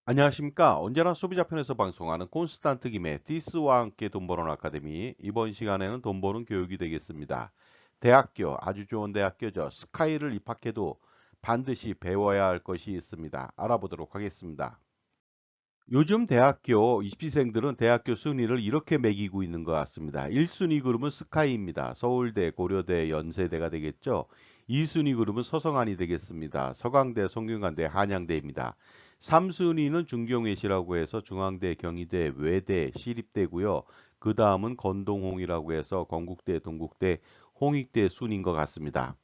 안녕하십니까. 언제나 소비자 편에서 방송하는 콘스탄트 김의 디스와 함께 돈 버는 아카데미. 이번 시간에는 돈 버는 교육이 되겠습니다. 대학교, 아주 좋은 대학교죠. 스카이를 입학해도 반드시 배워야 할 것이 있습니다. 알아보도록 하겠습니다. 요즘 대학교 입시생들은 대학교 순위를 이렇게 매기고 있는 것 같습니다. 1순위 그룹은 스카이입니다. 서울대, 고려대, 연세대가 되겠죠. 2순위 그룹은 서성안이 되겠습니다. 서강대, 성균관대, 한양대입니다. 3순위는 중경외시라고 해서 중앙대, 경희대, 외대, 시립대고요. 그 다음은 건동홍이라고 해서 건국대, 동국대, 홍익대 순인 것 같습니다.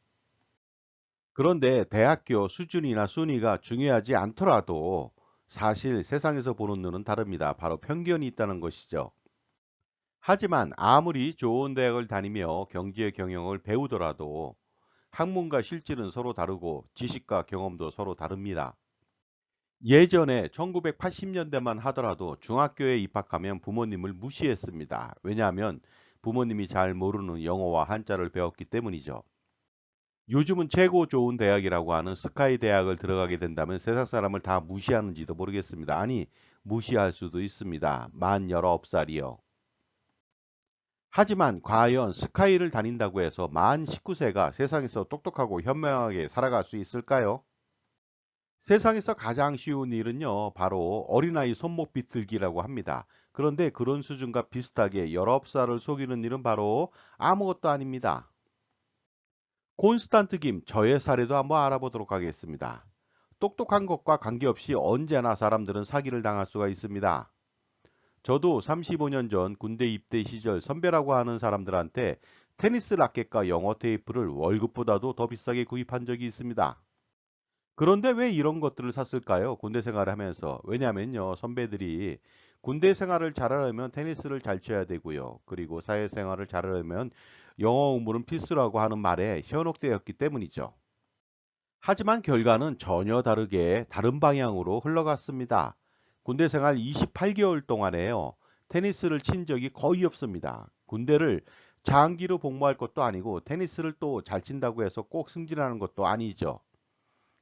그런데 대학교 수준이나 순위가 중요하지 않더라도 사실 세상에서 보는 눈은 다릅니다. 바로 편견이 있다는 것이죠. 하지만 아무리 좋은 대학을 다니며 경제 경영을 배우더라도 학문과 실질은 서로 다르고 지식과 경험도 서로 다릅니다. 예전에 1980년대만 하더라도 중학교에 입학하면 부모님을 무시했습니다. 왜냐하면 부모님이 잘 모르는 영어와 한자를 배웠기 때문이죠. 요즘은 최고 좋은 대학이라고 하는 스카이 대학을 들어가게 된다면 세상 사람을 다 무시하는지도 모르겠습니다. 아니, 무시할 수도 있습니다. 만 19살이요. 하지만 과연 스카이를 다닌다고 해서 만 19세가 세상에서 똑똑하고 현명하게 살아갈 수 있을까요? 세상에서 가장 쉬운 일은요, 바로 어린아이 손목 비틀기라고 합니다. 그런데 그런 수준과 비슷하게 19살을 속이는 일은 바로 아무것도 아닙니다. 콘스탄트 김, 저의 사례도 한번 알아보도록 하겠습니다. 똑똑한 것과 관계없이 언제나 사람들은 사기를 당할 수가 있습니다. 저도 35년 전 군대 입대 시절 선배라고 하는 사람들한테 테니스 라켓과 영어 테이프를 월급보다도 더 비싸게 구입한 적이 있습니다. 그런데 왜 이런 것들을 샀을까요? 군대 생활을 하면서. 왜냐면요, 선배들이 군대 생활을 잘하려면 테니스를 잘 쳐야 되고요. 그리고 사회생활을 잘하려면 영어 공부는 필수라고 하는 말에 현혹되었기 때문이죠. 하지만 결과는 전혀 다르게 다른 방향으로 흘러갔습니다. 군대 생활 28개월 동안에요. 테니스를 친 적이 거의 없습니다. 군대를 장기로 복무할 것도 아니고 테니스를 또 잘 친다고 해서 꼭 승진하는 것도 아니죠.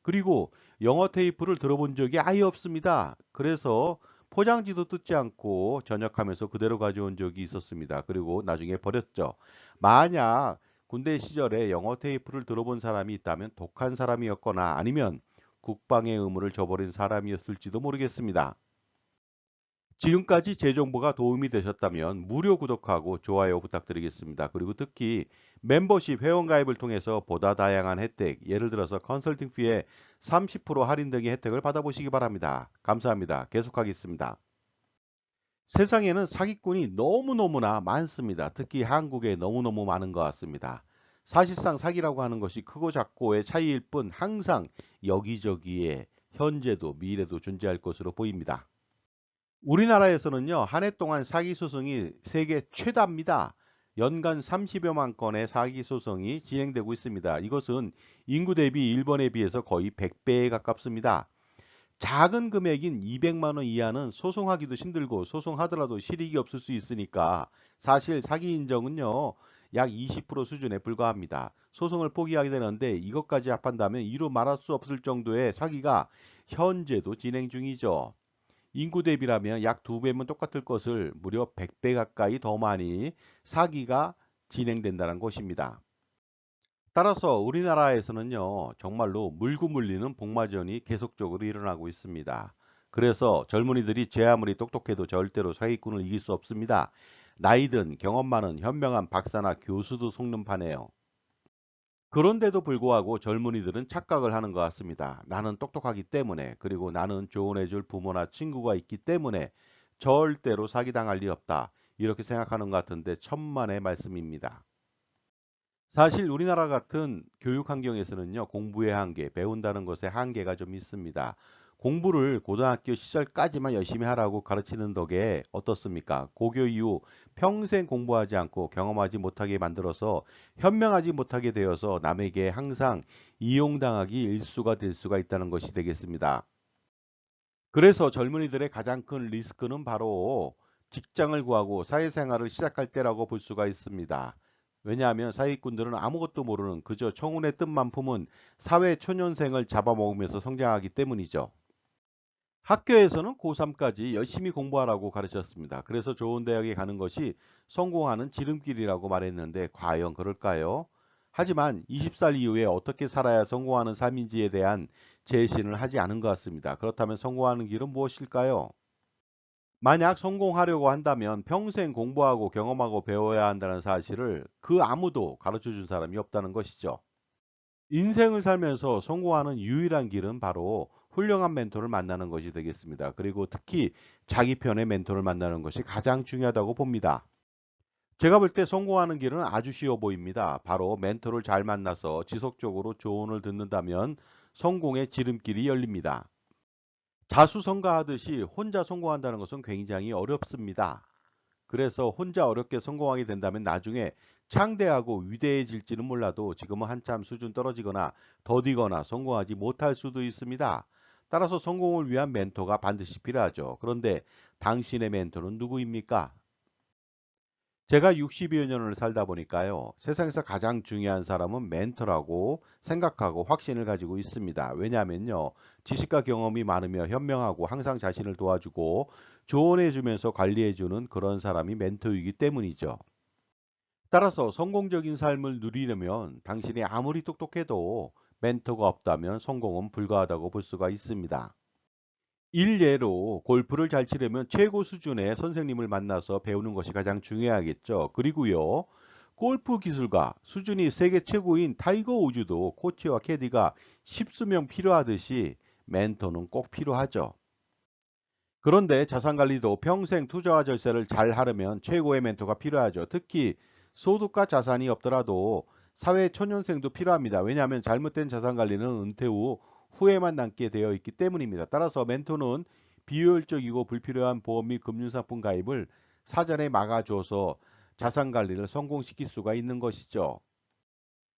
그리고 영어 테이프를 들어본 적이 아예 없습니다. 그래서 포장지도 뜯지 않고 전역하면서 그대로 가져온 적이 있었습니다. 그리고 나중에 버렸죠. 만약 군대 시절에 영어 테이프를 들어본 사람이 있다면 독한 사람이었거나 아니면 국방의 의무를 저버린 사람이었을지도 모르겠습니다. 지금까지 제 정보가 도움이 되셨다면 무료 구독하고 좋아요 부탁드리겠습니다. 그리고 특히 멤버십 회원가입을 통해서 보다 다양한 혜택, 예를 들어서 컨설팅 피에 30% 할인 등의 혜택을 받아보시기 바랍니다. 감사합니다. 계속하겠습니다. 세상에는 사기꾼이 너무너무나 많습니다. 특히 한국에 너무너무 많은 것 같습니다. 사실상 사기라고 하는 것이 크고 작고의 차이일 뿐 항상 여기저기에 현재도 미래도 존재할 것으로 보입니다. 우리나라에서는요, 한 해 동안 사기 소송이 세계 최다입니다. 연간 30여만 건의 사기 소송이 진행되고 있습니다. 이것은 인구 대비 일본에 비해서 거의 100배에 가깝습니다. 작은 금액인 200만 원 이하는 소송하기도 힘들고 소송하더라도 실익이 없을 수 있으니까 사실 사기 인정은요, 약 20% 수준에 불과합니다. 소송을 포기하게 되는데 이것까지 합한다면 이루 말할 수 없을 정도의 사기가 현재도 진행 중이죠. 인구 대비라면 약 2배면 똑같을 것을 무려 100배 가까이 더 많이 사기가 진행된다는 것입니다. 따라서 우리나라에서는요, 정말로 물고 물리는 복마전이 계속적으로 일어나고 있습니다. 그래서 젊은이들이 제 아무리 똑똑해도 절대로 사기꾼을 이길 수 없습니다. 나이든 경험 많은 현명한 박사나 교수도 속는 판이에요. 그런데도 불구하고 젊은이들은 착각을 하는 것 같습니다. 나는 똑똑하기 때문에, 그리고 나는 조언해줄 부모나 친구가 있기 때문에 절대로 사기당할 리 없다. 이렇게 생각하는 것 같은데 천만의 말씀입니다. 사실 우리나라 같은 교육 환경에서는요, 공부의 한계, 배운다는 것에 한계가 좀 있습니다. 공부를 고등학교 시절까지만 열심히 하라고 가르치는 덕에 어떻습니까? 고교 이후 평생 공부하지 않고 경험하지 못하게 만들어서 현명하지 못하게 되어서 남에게 항상 이용당하기 일수가 될 수가 있다는 것이 되겠습니다. 그래서 젊은이들의 가장 큰 리스크는 바로 직장을 구하고 사회생활을 시작할 때라고 볼 수가 있습니다. 왜냐하면 사기꾼들은 아무것도 모르는 그저 청운의 뜻만 품은 사회 초년생을 잡아먹으면서 성장하기 때문이죠. 학교에서는 고3까지 열심히 공부하라고 가르쳤습니다. 그래서 좋은 대학에 가는 것이 성공하는 지름길이라고 말했는데 과연 그럴까요? 하지만 20살 이후에 어떻게 살아야 성공하는 삶인지에 대한 제시는 하지 않은 것 같습니다. 그렇다면 성공하는 길은 무엇일까요? 만약 성공하려고 한다면 평생 공부하고 경험하고 배워야 한다는 사실을 그 아무도 가르쳐 준 사람이 없다는 것이죠. 인생을 살면서 성공하는 유일한 길은 바로 훌륭한 멘토를 만나는 것이 되겠습니다. 그리고 특히 자기 편의 멘토를 만나는 것이 가장 중요하다고 봅니다. 제가 볼 때 성공하는 길은 아주 쉬워 보입니다. 바로 멘토를 잘 만나서 지속적으로 조언을 듣는다면 성공의 지름길이 열립니다. 자수성가하듯이 혼자 성공한다는 것은 굉장히 어렵습니다. 그래서 혼자 어렵게 성공하게 된다면 나중에 창대하고 위대해질지는 몰라도 지금은 한참 수준 떨어지거나 더디거나 성공하지 못할 수도 있습니다. 따라서 성공을 위한 멘토가 반드시 필요하죠. 그런데 당신의 멘토는 누구입니까? 제가 60여 년을 살다 보니까요. 세상에서 가장 중요한 사람은 멘토라고 생각하고 확신을 가지고 있습니다. 왜냐하면요. 지식과 경험이 많으며 현명하고 항상 자신을 도와주고 조언해주면서 관리해주는 그런 사람이 멘토이기 때문이죠. 따라서 성공적인 삶을 누리려면 당신이 아무리 똑똑해도 멘토가 없다면 성공은 불가하다고 볼 수가 있습니다. 일례로 골프를 잘 치려면 최고 수준의 선생님을 만나서 배우는 것이 가장 중요하겠죠. 그리고요, 골프 기술가 수준이 세계 최고인 타이거 우즈도 코치와 캐디가 십수명 필요하듯이 멘토는 꼭 필요하죠. 그런데 자산 관리도 평생 투자와 절세를 잘 하려면 최고의 멘토가 필요하죠. 특히 소득과 자산이 없더라도 사회 초년생도 필요합니다. 왜냐하면 잘못된 자산 관리는 은퇴 후 후회만 남게 되어 있기 때문입니다. 따라서 멘토는 비효율적이고 불필요한 보험 및 금융상품 가입을 사전에 막아줘서 자산 관리를 성공시킬 수가 있는 것이죠.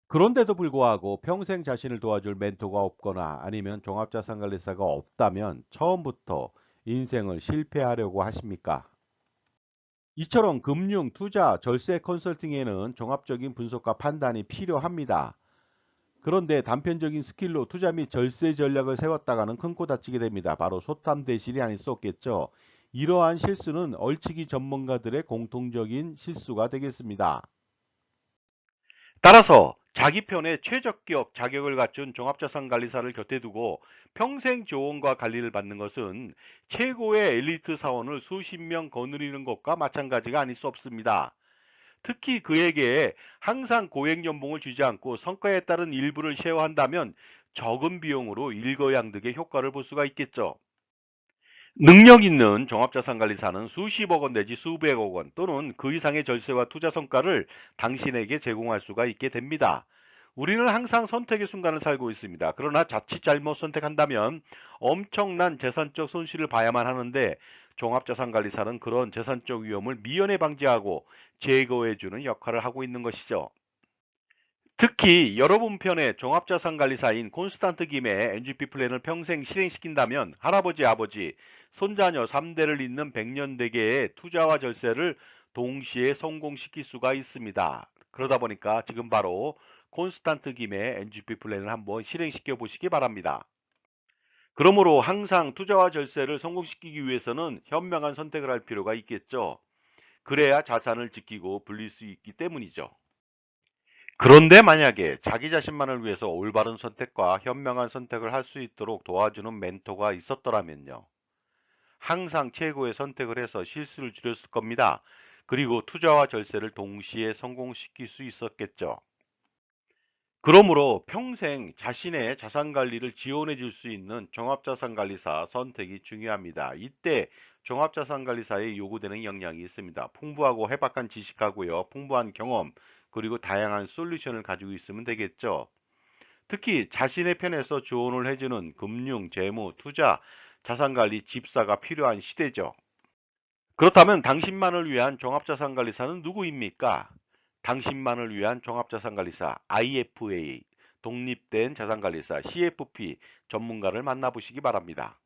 그런데도 불구하고 평생 자신을 도와줄 멘토가 없거나 아니면 종합자산관리사가 없다면 처음부터 인생을 실패하려고 하십니까? 이처럼 금융, 투자, 절세 컨설팅에는 종합적인 분석과 판단이 필요합니다. 그런데 단편적인 스킬로 투자 및 절세 전략을 세웠다가는 큰 코 다치게 됩니다. 바로 소탐대실이 아닐 수 없겠죠. 이러한 실수는 얼치기 전문가들의 공통적인 실수가 되겠습니다. 따라서 자기 편의 최적격 자격을 갖춘 종합자산관리사를 곁에 두고 평생 조언과 관리를 받는 것은 최고의 엘리트 사원을 수십 명 거느리는 것과 마찬가지가 아닐 수 없습니다. 특히 그에게 항상 고액 연봉을 주지 않고 성과에 따른 일부를 쉐어한다면 적은 비용으로 일거양득의 효과를 볼 수가 있겠죠. 능력 있는 종합자산관리사는 수십억 원 내지 수백억 원 또는 그 이상의 절세와 투자 성과를 당신에게 제공할 수가 있게 됩니다. 우리는 항상 선택의 순간을 살고 있습니다. 그러나 자칫 잘못 선택한다면 엄청난 재산적 손실을 봐야만 하는데 종합자산관리사는 그런 재산적 위험을 미연에 방지하고 제거해주는 역할을 하고 있는 것이죠. 특히 여러분 편의 종합자산관리사인 콘스탄트 김의 NGP 플랜을 평생 실행시킨다면 할아버지, 아버지, 손자녀 3대를 잇는 100년대계의 투자와 절세를 동시에 성공시킬 수가 있습니다. 그러다 보니까 지금 바로 콘스탄트 김의 NGP 플랜을 한번 실행시켜 보시기 바랍니다. 그러므로 항상 투자와 절세를 성공시키기 위해서는 현명한 선택을 할 필요가 있겠죠. 그래야 자산을 지키고 불릴 수 있기 때문이죠. 그런데 만약에 자기 자신만을 위해서 올바른 선택과 현명한 선택을 할 수 있도록 도와주는 멘토가 있었더라면요. 항상 최고의 선택을 해서 실수를 줄였을 겁니다. 그리고 투자와 절세를 동시에 성공시킬 수 있었겠죠. 그러므로 평생 자신의 자산 관리를 지원해 줄 수 있는 종합자산관리사 선택이 중요합니다. 이때 종합자산관리사에 요구되는 역량이 있습니다. 풍부하고 해박한 지식하고요. 풍부한 경험, 그리고 다양한 솔루션을 가지고 있으면 되겠죠. 특히 자신의 편에서 조언을 해주는 금융, 재무, 투자, 자산관리 집사가 필요한 시대죠. 그렇다면 당신만을 위한 종합자산관리사는 누구입니까? 당신만을 위한 종합자산관리사 IFA, 독립된 자산관리사 CFP 전문가를 만나보시기 바랍니다.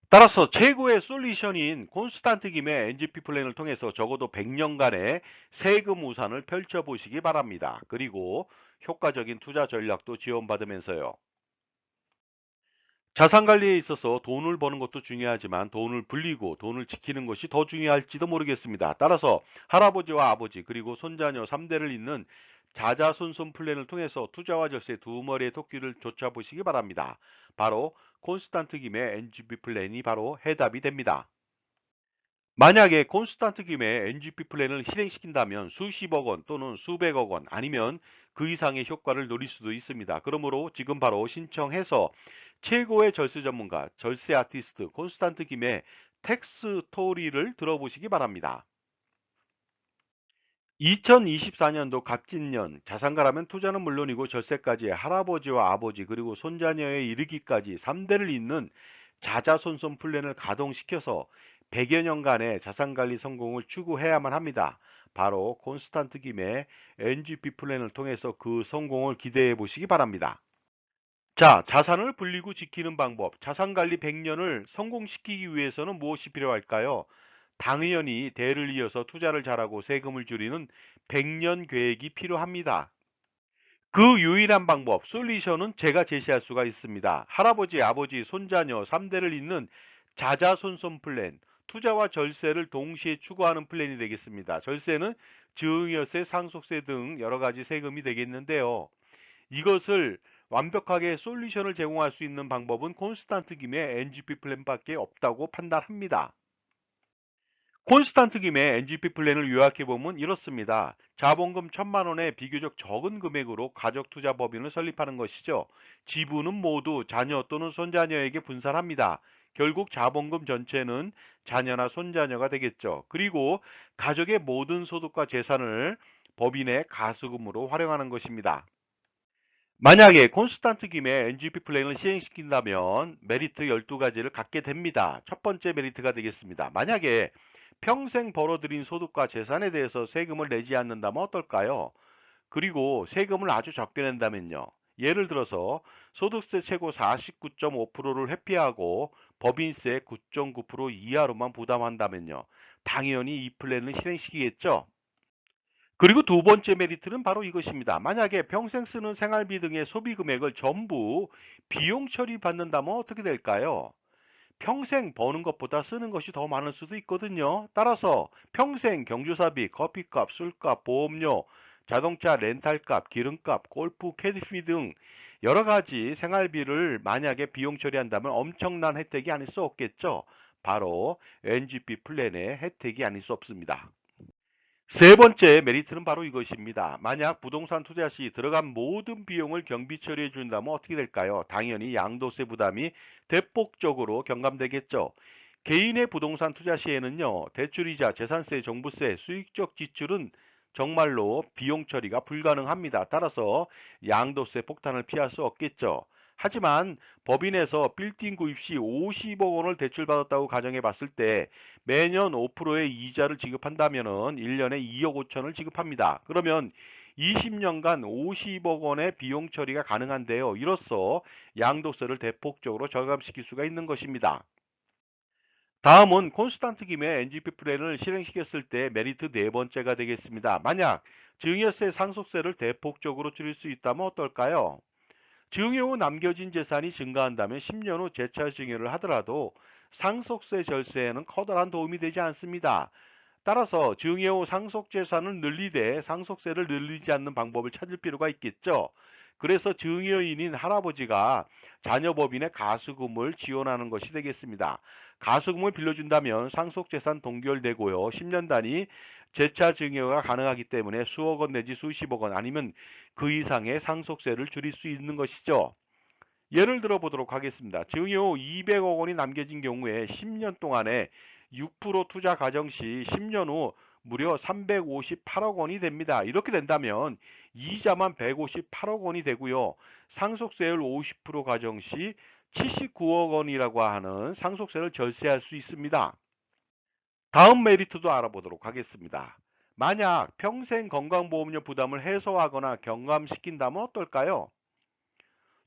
따라서 최고의 솔루션인 콘스탄트 김의 NGP 플랜을 통해서 적어도 100년간의 세금 우산을 펼쳐보시기 바랍니다. 그리고 효과적인 투자 전략도 지원받으면서요. 자산 관리에 있어서 돈을 버는 것도 중요하지만 돈을 불리고 돈을 지키는 것이 더 중요할지도 모르겠습니다. 따라서 할아버지와 아버지 그리고 손자녀 3대를 잇는 자자손손 플랜을 통해서 투자와 절세 두 머리의 토끼를 쫓아보시기 바랍니다. 바로 콘스탄트 김의 NGP 플랜이 바로 해답이 됩니다. 만약에 콘스탄트 김의 NGP 플랜을 실행시킨다면 수십억 원 또는 수백억 원 아니면 그 이상의 효과를 노릴 수도 있습니다. 그러므로 지금 바로 신청해서 최고의 절세 전문가, 절세 아티스트 콘스탄트 김의 텍스 토리를 들어보시기 바랍니다. 2024년도 갑진년 자산가라면 투자는 물론이고 절세까지 할아버지와 아버지 그리고 손자녀에 이르기까지 3대를 잇는 자자손손 플랜을 가동시켜서 100여 년간의 자산관리 성공을 추구해야만 합니다. 바로 콘스탄트 김의 NGP 플랜을 통해서 그 성공을 기대해 보시기 바랍니다. 자, 자산을 불리고 지키는 방법. 자산관리 100년을 성공시키기 위해서는 무엇이 필요할까요? 당연히 대를 이어서 투자를 잘하고 세금을 줄이는 100년 계획이 필요합니다. 그 유일한 방법, 솔루션은 제가 제시할 수가 있습니다. 할아버지, 아버지, 손자녀 3대를 잇는 자자손손 플랜, 투자와 절세를 동시에 추구하는 플랜이 되겠습니다. 절세는 증여세, 상속세 등 여러 가지 세금이 되겠는데요. 이것을 완벽하게 솔루션을 제공할 수 있는 방법은 콘스탄트 김의 NGP 플랜밖에 없다고 판단합니다. 콘스탄트 김의 NGP 플랜을 요약해보면 이렇습니다. 자본금 1,000만 원의 비교적 적은 금액으로 가족 투자 법인을 설립하는 것이죠. 지분은 모두 자녀 또는 손자녀에게 분산합니다. 결국 자본금 전체는 자녀나 손자녀가 되겠죠. 그리고 가족의 모든 소득과 재산을 법인의 가수금으로 활용하는 것입니다. 만약에 콘스탄트 김의 NGP 플랜을 시행시킨다면 메리트 12가지를 갖게 됩니다. 첫 번째 메리트가 되겠습니다. 만약에 평생 벌어들인 소득과 재산에 대해서 세금을 내지 않는다면 어떨까요? 그리고 세금을 아주 적게 낸다면요. 예를 들어서 소득세 최고 49.5%를 회피하고 법인세 9.9% 이하로만 부담한다면요. 당연히 이 플랜을 실행시키겠죠. 그리고 두 번째 메리트는 바로 이것입니다. 만약에 평생 쓰는 생활비 등의 소비 금액을 전부 비용 처리받는다면 어떻게 될까요? 평생 버는 것보다 쓰는 것이 더 많을 수도 있거든요. 따라서 평생 경조사비, 커피값, 술값, 보험료, 자동차 렌탈값, 기름값, 골프, 캐디피 등 여러 가지 생활비를 만약에 비용 처리한다면 엄청난 혜택이 아닐 수 없겠죠. 바로 NGP 플랜의 혜택이 아닐 수 없습니다. 세 번째 메리트는 바로 이것입니다. 만약 부동산 투자 시 들어간 모든 비용을 경비 처리해 준다면 어떻게 될까요? 당연히 양도세 부담이 대폭적으로 경감되겠죠. 개인의 부동산 투자 시에는요, 대출이자 재산세, 종부세, 수익적 지출은 정말로 비용 처리가 불가능합니다. 따라서 양도세 폭탄을 피할 수 없겠죠. 하지만 법인에서 빌딩 구입 시 50억 원을 대출받았다고 가정해 봤을 때 매년 5%의 이자를 지급한다면은 1년에 2억 5천을 지급합니다. 그러면 20년간 50억 원의 비용 처리가 가능한데요. 이로써 양도세를 대폭적으로 절감시킬 수가 있는 것입니다. 다음은 콘스탄트 김의 NGP 플랜을 실행시켰을 때 메리트 네 번째가 되겠습니다. 만약 증여세 상속세를 대폭적으로 줄일 수 있다면 어떨까요? 증여 후 남겨진 재산이 증가한다면 10년 후 재차 증여를 하더라도 상속세 절세에는 커다란 도움이 되지 않습니다. 따라서 증여 후 상속 재산을 늘리되 상속세를 늘리지 않는 방법을 찾을 필요가 있겠죠. 그래서 증여인인 할아버지가 자녀 법인의 가수금을 지원하는 것이 되겠습니다. 가수금을 빌려준다면 상속재산 동결되고요. 10년 단위 재차 증여가 가능하기 때문에 수억 원 내지 수십억 원 아니면 그 이상의 상속세를 줄일 수 있는 것이죠. 예를 들어 보도록 하겠습니다. 증여 후 200억 원이 남겨진 경우에 10년 동안에 6% 투자 가정 시 10년 후 무려 358억 원이 됩니다. 이렇게 된다면 이자만 158억 원이 되고요. 상속세율 50% 가정 시 79억 원이라고 하는 상속세를 절세할 수 있습니다. 다음 메리트도 알아보도록 하겠습니다. 만약 평생 건강보험료 부담을 해소하거나 경감시킨다면 어떨까요?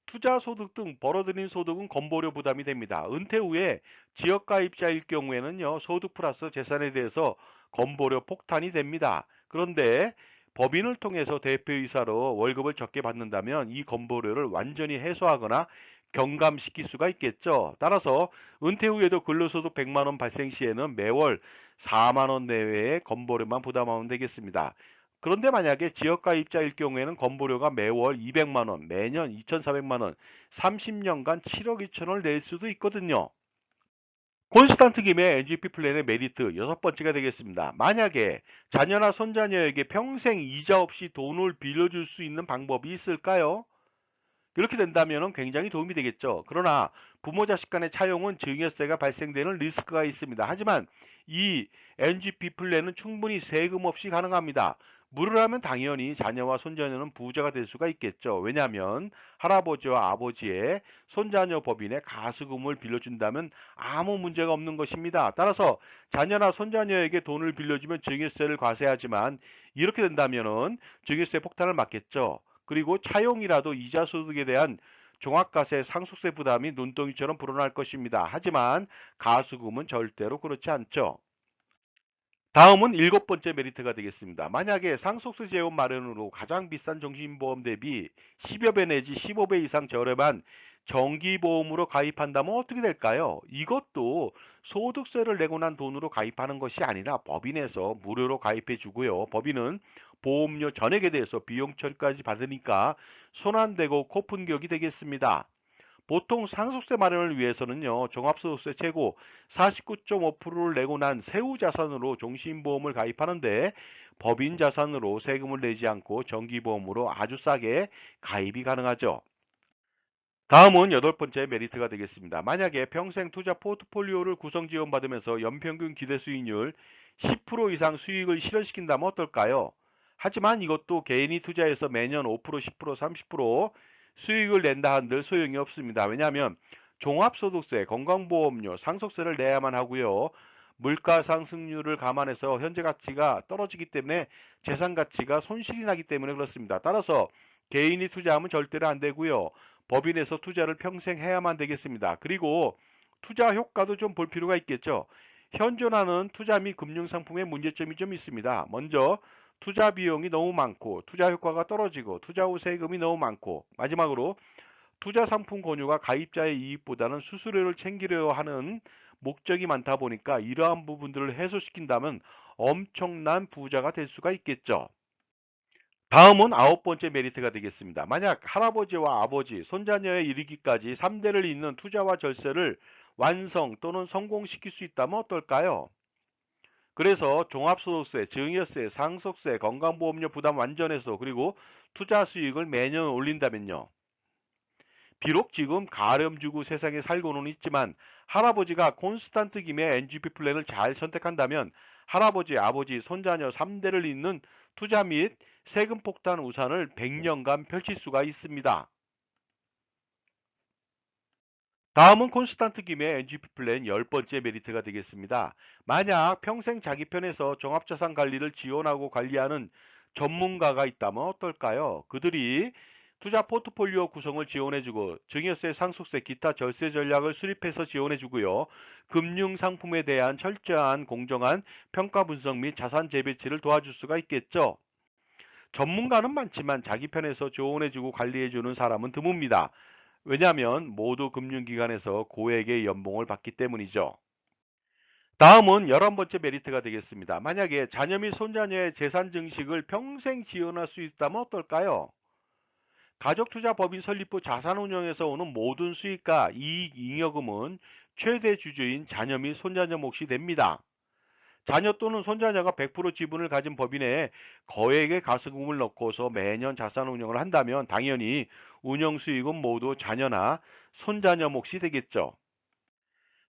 투자 소득 등 벌어들인 소득은 건보료 부담이 됩니다. 은퇴 후에 지역가입자일 경우에는요, 소득 플러스 재산에 대해서 건보료 폭탄이 됩니다. 그런데 법인을 통해서 대표이사로 월급을 적게 받는다면 이 건보료를 완전히 해소하거나 경감시킬 수가 있겠죠. 따라서 은퇴 후에도 근로소득 100만 원 발생 시에는 매월 4만 원 내외의 건보료만 부담하면 되겠습니다. 그런데 만약에 지역가입자일 경우에는 건보료가 매월 200만 원, 매년 2,400만 원, 30년간 7억 2천원을 낼 수도 있거든요. 콘스탄트 김의 NGP 플랜의 메리트 여섯 번째가 되겠습니다. 만약에 자녀나 손자녀에게 평생 이자 없이 돈을 빌려줄 수 있는 방법이 있을까요? 이렇게 된다면 굉장히 도움이 되겠죠. 그러나 부모 자식 간의 차용은 증여세가 발생되는 리스크가 있습니다. 하지만 이 NGP 플랜은 충분히 세금 없이 가능합니다. 무료라면 당연히 자녀와 손자녀는 부자가 될 수가 있겠죠. 왜냐하면 할아버지와 아버지의 손자녀 법인에 가수금을 빌려준다면 아무 문제가 없는 것입니다. 따라서 자녀나 손자녀에게 돈을 빌려주면 증여세를 과세하지만 이렇게 된다면 증여세 폭탄을 맞겠죠. 그리고 차용이라도 이자 소득에 대한 종합과세 상속세 부담이 눈덩이처럼 불어날 것입니다. 하지만 가수금은 절대로 그렇지 않죠. 다음은 일곱 번째 메리트가 되겠습니다. 만약에 상속세 재원 마련으로 가장 비싼 정신보험 대비 10여 배 내지 15배 이상 저렴한 정기보험으로 가입한다면 어떻게 될까요? 이것도 소득세를 내고 난 돈으로 가입하는 것이 아니라 법인에서 무료로 가입해 주고요. 법인은 보험료 전액에 대해서 비용 처리까지 받으니까 손안대고 코푼격이 되겠습니다. 보통 상속세 마련을 위해서는요, 종합소득세 최고 49.5%를 내고 난 세후 자산으로 종신보험을 가입하는데 법인 자산으로 세금을 내지 않고 정기보험으로 아주 싸게 가입이 가능하죠. 다음은 여덟 번째 메리트가 되겠습니다. 만약에 평생 투자 포트폴리오를 구성 지원받으면서 연평균 기대 수익률 10% 이상 수익을 실현시킨다면 어떨까요? 하지만 이것도 개인이 투자해서 매년 5%, 10%, 30% 수익을 낸다 한들 소용이 없습니다. 왜냐하면 종합소득세, 건강보험료, 상속세를 내야만 하고요. 물가 상승률을 감안해서 현재 가치가 떨어지기 때문에 재산 가치가 손실이 나기 때문에 그렇습니다. 따라서 개인이 투자하면 절대로 안 되고요. 법인에서 투자를 평생 해야만 되겠습니다. 그리고 투자 효과도 좀 볼 필요가 있겠죠. 현존하는 투자 및 금융상품의 문제점이 좀 있습니다. 먼저 투자 비용이 너무 많고 투자 효과가 떨어지고 투자 후 세금이 너무 많고 마지막으로 투자 상품 권유가 가입자의 이익보다는 수수료를 챙기려 하는 목적이 많다 보니까 이러한 부분들을 해소시킨다면 엄청난 부자가 될 수가 있겠죠. 다음은 아홉 번째 메리트가 되겠습니다. 만약 할아버지와 아버지, 손자녀에 이르기까지 3대를 잇는 투자와 절세를 완성 또는 성공시킬 수 있다면 어떨까요? 그래서 종합소득세, 증여세, 상속세, 건강보험료 부담 완전해서 그리고 투자 수익을 매년 올린다면요. 비록 지금 가름 주고 세상에 살고는 있지만 할아버지가 콘스탄트 김의 NGP 플랜을 잘 선택한다면 할아버지, 아버지, 손자녀 3대를 잇는 투자 및 세금 폭탄 우산을 100년간 펼칠 수가 있습니다. 다음은 콘스탄트 김의 NGP 플랜 10번째 메리트가 되겠습니다. 만약 평생 자기 편에서 종합자산 관리를 지원하고 관리하는 전문가가 있다면 어떨까요? 그들이 투자 포트폴리오 구성을 지원해주고 증여세, 상속세, 기타 절세 전략을 수립해서 지원해주고요. 금융 상품에 대한 철저한 공정한 평가 분석 및 자산 재배치를 도와줄 수가 있겠죠. 전문가는 많지만 자기 편에서 조언해주고 관리해주는 사람은 드뭅니다. 왜냐하면 모두 금융기관에서 고액의 연봉을 받기 때문이죠. 다음은 11번째 메리트가 되겠습니다. 만약에 자녀 및 손자녀의 재산 증식을 평생 지원할 수 있다면 어떨까요? 가족투자 법인 설립 후 자산운용에서 오는 모든 수익과 이익 잉여금은 최대 주주인 자녀 및 손자녀 몫이 됩니다. 자녀 또는 손자녀가 100% 지분을 가진 법인에 거액의 가수금을 넣고서 매년 자산 운용을 한다면 당연히 운영 수익은 모두 자녀나 손자녀 몫이 되겠죠.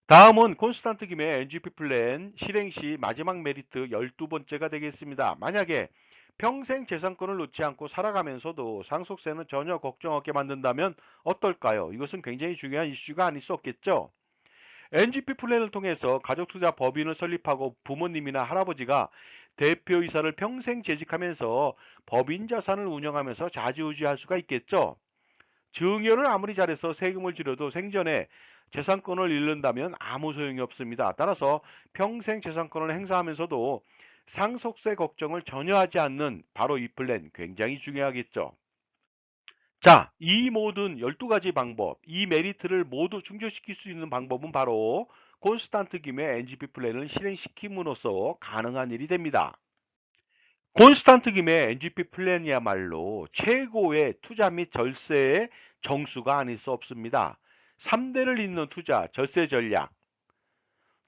다음은 콘스탄트 김의 NGP 플랜 실행 시 마지막 메리트 12번째가 되겠습니다. 만약에 평생 재산권을 놓지 않고 살아가면서도 상속세는 전혀 걱정 없게 만든다면 어떨까요? 이것은 굉장히 중요한 이슈가 아닐 수 없겠죠. NGP 플랜을 통해서 가족투자 법인을 설립하고 부모님이나 할아버지가 대표이사를 평생 재직하면서 법인 자산을 운영하면서 좌지우지할 수가 있겠죠. 증여를 아무리 잘해서 세금을 지려도 생전에 재산권을 잃는다면 아무 소용이 없습니다. 따라서 평생 재산권을 행사하면서도 상속세 걱정을 전혀 하지 않는 바로 이 플랜 굉장히 중요하겠죠. 자, 이 모든 12가지 방법, 이 메리트를 모두 충족시킬 수 있는 방법은 바로 콘스탄트 김의 NGP 플랜을 실행시킴으로써 가능한 일이 됩니다. 콘스탄트 김의 NGP 플랜이야말로 최고의 투자 및 절세의 정수가 아닐 수 없습니다. 3대를 잇는 투자, 절세 전략,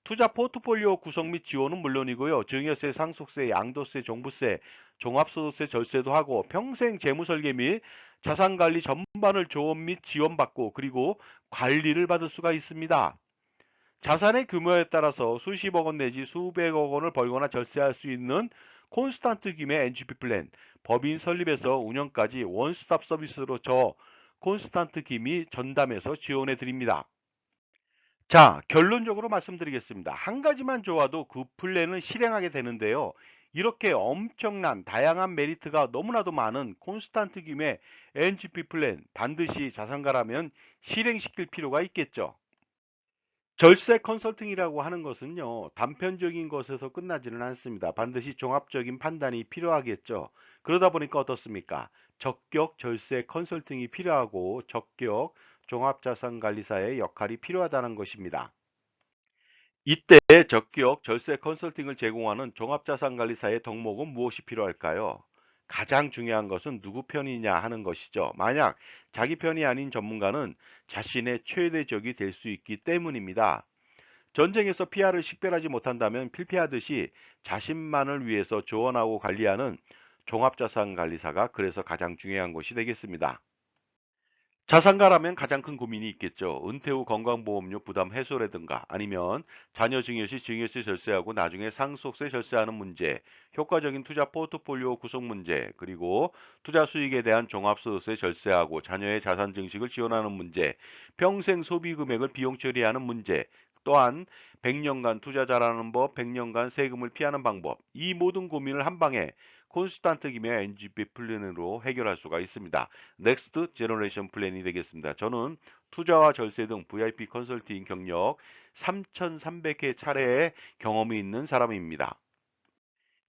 투자 포트폴리오 구성 및 지원은 물론이고요. 증여세, 상속세, 양도세, 종부세, 종합소득세 절세도 하고 평생 재무설계 및 자산관리 전반을 조언 및 지원받고 그리고 관리를 받을 수가 있습니다. 자산의 규모에 따라서 수십억 원 내지 수백억 원을 벌거나 절세할 수 있는 콘스탄트 김의 NGP 플랜, 법인 설립에서 운영까지 원스톱 서비스로 저 콘스탄트 김이 전담해서 지원해 드립니다. 자, 결론적으로 말씀드리겠습니다. 한 가지만 좋아도 그 플랜을 실행하게 되는데요. 이렇게 엄청난 다양한 메리트가 너무나도 많은 콘스탄트 김의 NGP 플랜 반드시 자산가라면 실행시킬 필요가 있겠죠. 절세 컨설팅이라고 하는 것은요, 단편적인 것에서 끝나지는 않습니다. 반드시 종합적인 판단이 필요하겠죠. 그러다 보니까 어떻습니까? 적격 절세 컨설팅이 필요하고 적격 종합자산관리사의 역할이 필요하다는 것입니다. 이때 적격 절세 컨설팅을 제공하는 종합자산관리사의 덕목은 무엇이 필요할까요? 가장 중요한 것은 누구 편이냐 하는 것이죠. 만약 자기 편이 아닌 전문가는 자신의 최대적이 될 수 있기 때문입니다. 전쟁에서 피아를 식별하지 못한다면 필피하듯이 자신만을 위해서 조언하고 관리하는 종합자산관리사가 그래서 가장 중요한 것이 되겠습니다. 자산가라면 가장 큰 고민이 있겠죠. 은퇴 후 건강보험료 부담 해소라든가 아니면 자녀 증여 시 증여세 절세하고 나중에 상속세 절세하는 문제, 효과적인 투자 포트폴리오 구성 문제, 그리고 투자 수익에 대한 종합소득세 절세하고 자녀의 자산 증식을 지원하는 문제, 평생 소비 금액을 비용 처리하는 문제, 또한 100년간 투자 잘하는 법, 100년간 세금을 피하는 방법, 이 모든 고민을 한 방에 콘스탄트 김의 NGP 플랜으로 해결할 수가 있습니다. 넥스트 제너레이션 플랜이 되겠습니다. 저는 투자와 절세 등 VIP 컨설팅 경력 3,300회 차례의 경험이 있는 사람입니다.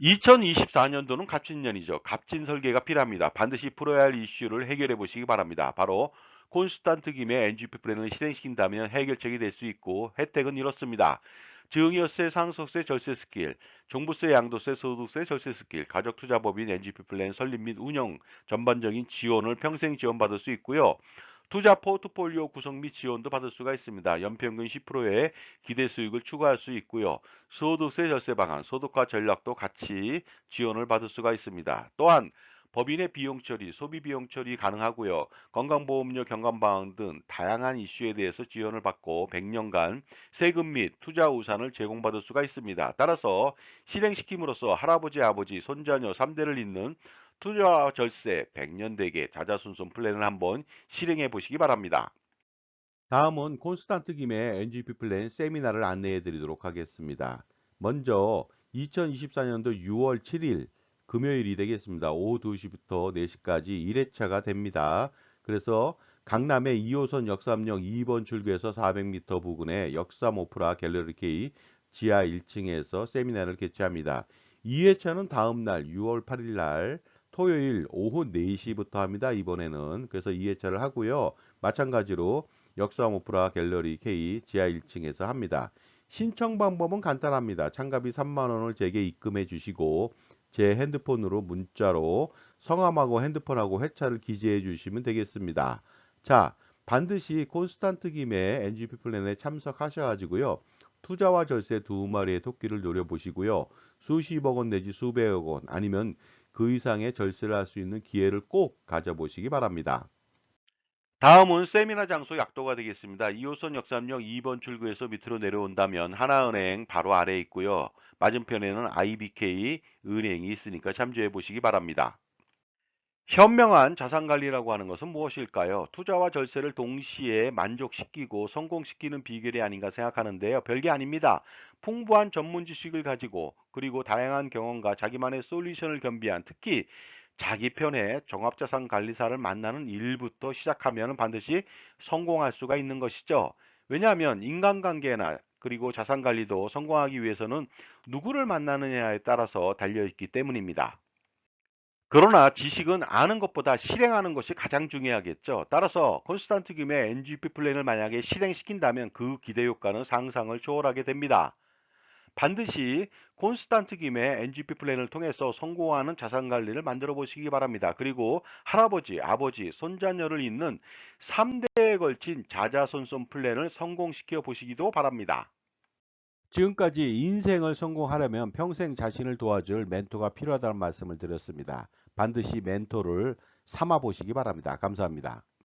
2024년도는 갑진년이죠. 갑진 설계가 필요합니다. 반드시 풀어야 할 이슈를 해결해 보시기 바랍니다. 바로 콘스탄트 김의 NGP 플랜을 실행시킨다면 해결책이 될 수 있고 혜택은 이렇습니다. 증여세, 상속세, 절세 스킬, 종부세, 양도세, 소득세, 절세 스킬, 가족투자법인 NGP 플랜 설립 및 운영 전반적인 지원을 평생 지원받을 수 있고요. 투자 포트폴리오 구성 및 지원도 받을 수가 있습니다. 연평균 10%의 기대 수익을 추가할 수 있고요. 소득세 절세 방안, 소득화 전략도 같이 지원을 받을 수가 있습니다. 또한 법인의 비용 처리, 소비 비용 처리 가능하고요. 건강보험료 경감 방안 등 다양한 이슈에 대해서 지원을 받고 100년간 세금 및 투자 우산을 제공받을 수가 있습니다. 따라서 실행시킴으로써 할아버지, 아버지, 손자녀 3대를 잇는 투자 절세 100년 대계 자자손손 플랜을 한번 실행해 보시기 바랍니다. 다음은 콘스탄트 김의 NGP 플랜 세미나를 안내해 드리도록 하겠습니다. 먼저 2024년도 6월 7일 금요일이 되겠습니다. 오후 2시부터 4시까지 1회차가 됩니다. 그래서 강남의 2호선 역삼역 2번 출구에서 400m 부근의 역삼 오프라 갤러리 K 지하 1층에서 세미나를 개최합니다. 2회차는 다음 날 6월 8일 날 토요일 오후 4시부터 합니다. 이번에는. 그래서 2회차를 하고요. 마찬가지로 역삼 오프라 갤러리 K 지하 1층에서 합니다. 신청 방법은 간단합니다. 참가비 3만 원을 제게 입금해 주시고 제 핸드폰으로 문자로 성함하고 핸드폰하고 회차를 기재해 주시면 되겠습니다. 자, 반드시 콘스탄트 김의 NGP 플랜에 참석하셔가지고요. 투자와 절세 두 마리의 토끼를 노려보시고요. 수십억 원 내지 수백억 원 아니면 그 이상의 절세를 할 수 있는 기회를 꼭 가져보시기 바랍니다. 다음은 세미나 장소 약도가 되겠습니다. 2호선 역삼역 2번 출구에서 밑으로 내려온다면 하나은행 바로 아래에 있고요. 맞은편에는 IBK 은행이 있으니까 참조해 보시기 바랍니다. 현명한 자산관리라고 하는 것은 무엇일까요? 투자와 절세를 동시에 만족시키고 성공시키는 비결이 아닌가 생각하는데요. 별게 아닙니다. 풍부한 전문 지식을 가지고 그리고 다양한 경험과 자기만의 솔루션을 겸비한 특히 자기 편의 종합자산관리사를 만나는 일부터 시작하면 반드시 성공할 수가 있는 것이죠. 왜냐하면 인간관계나 그리고 자산관리도 성공하기 위해서는 누구를 만나느냐에 따라서 달려있기 때문입니다. 그러나 지식은 아는 것보다 실행하는 것이 가장 중요하겠죠. 따라서 콘스탄트 김의 NGP 플랜을 만약에 실행시킨다면 그 기대 효과는 상상을 초월하게 됩니다. 반드시 콘스탄트 김의 NGP 플랜을 통해서 성공하는 자산 관리를 만들어 보시기 바랍니다. 그리고 할아버지, 아버지, 손자녀를 잇는 3대에 걸친 자자손손 플랜을 성공시켜 보시기도 바랍니다. 지금까지 인생을 성공하려면 평생 자신을 도와줄 멘토가 필요하다는 말씀을 드렸습니다. 반드시 멘토를 삼아 보시기 바랍니다. 감사합니다.